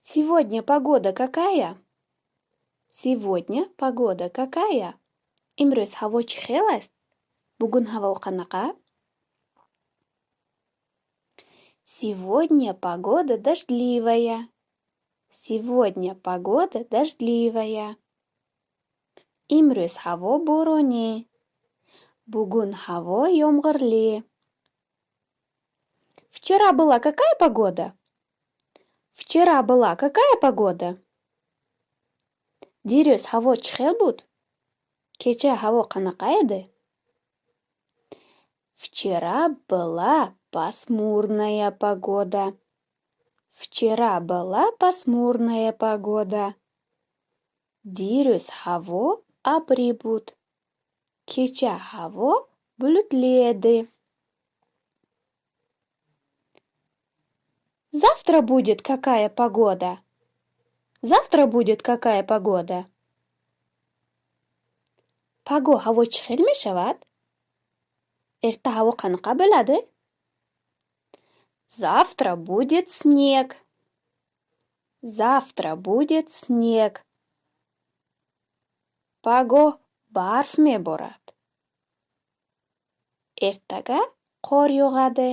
Сегодня погода какая? Сегодня погода какая? Имрӯз ҳаво чӣ хел аст? Бугун ҳаво қанаqa? Сегодня погода дождливая. Сегодня погода дождливая. Имрӯз ҳаво боронӣ. Бугун ҳаво ёмғирлӣ. Вчера была какая погода? Вчера была какая погода? Дирӯз ҳаво чӣ хел буд? Кеча ҳаво қанаqa эди? Вчера была пасмурная погода. Вчера была пасмурная погода. Дирӯз ҳаво абрӣ буд. Кеча ҳаво булутлӣ эди. Завтра будет какая погода? Завтра будет какая погода? Паго ҳаво чӣ хел мешавад? Эрта ҳаво қанаqa bo'ladi? Завтра будет снег. Завтра будет снег. Паго барф меборад. Эртага қор ёғади.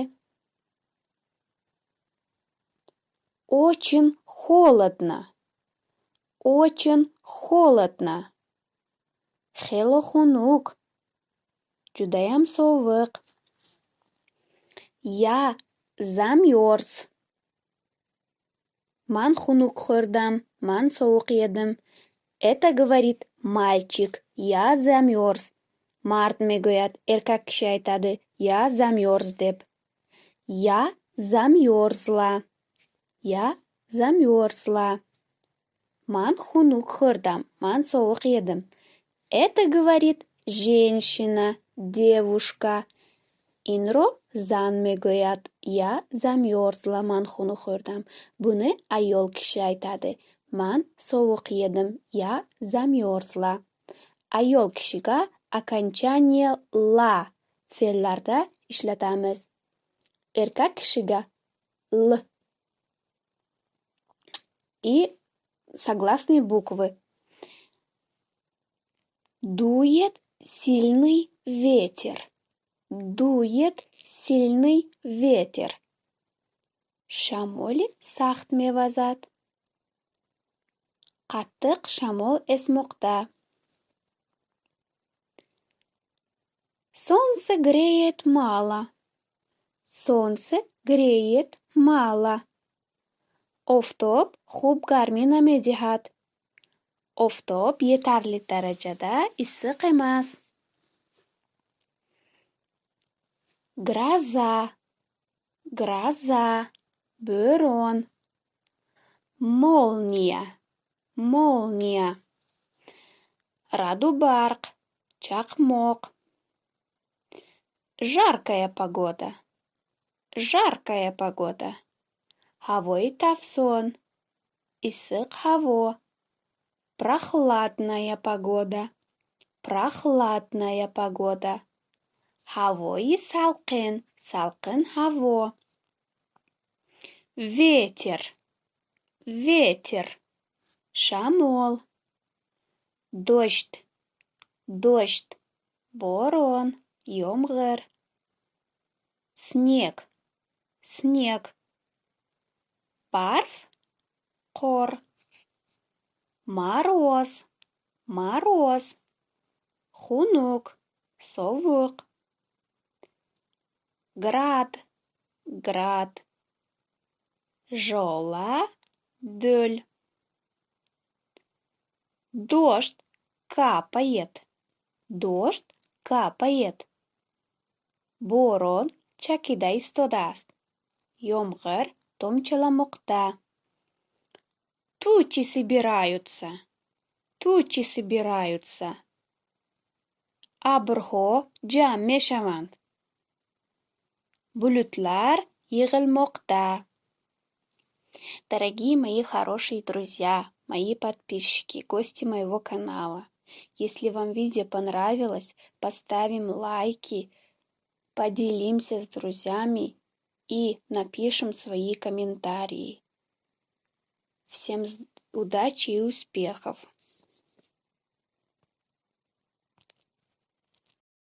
Очень холодно. Очень холодно. Хело хунук. Ҷудаям совиқ. Я замёрз. Ман хунук хӯрдам. Ман совуқ едим. Это говорит мальчик. Я замёрз. Мард мегӯяд, эркак киши айтади я замёрз деп. Я замёрзла. Я замёрзла. Ман хунук хӯрдам. Ман совуқ едим. Это говорит женщина, девушка. Инро зан мегӯяд. Я замёрзла. Ман хунук хӯрдам. Буни аёл киши айтади. Ман совуқ едим. Я замёрзла. Аёл кишига окончание ла феълларда ishlатamiz. Эркак кишига л. И согласные буквы. Дует сильный ветер. Дует сильный ветер. Шамоли сахт мевазад. Қаттиқ шамол эсмоқда. Солнце греет мало. Солнце греет мало. Офтоб хуб гармӣ намедиҳад. Офтоб етарли дараҷада иссиқ эмас. Гроза. Гроза. Бӯрон. Молния. Молния. Раъду барқ. Чақмоқ. Жаркая погода. Жаркая погода. Ҳавои тафсон. Иссиқ ҳаво. Прохладная погода. Прохладная погода. Ҳавои салқин. Салқин ҳаво. Ветер. Ветер. Шамол. Дождь. Дождь. Борон. Ёмғир. Снег. Снег. Барф. Қор. Мороз. Мороз. Хунук. Совуқ. Град. Град. Жола. Дӯл. Дождь капает. Дождь капает. Борон чакида истодааст. Ёмғир томчаламоқда. Тучи собираются. Тучи собираются. Абрҳо ҷамъ мешаванд. Булутлар йиг'илмоқда. Дорогие мои хорошие друзья, мои подписчики, гости моего канала. Если вам видео понравилось, поставим лайки, поделимся с друзьями и напишем свои комментарии. Всем удачи и успехов!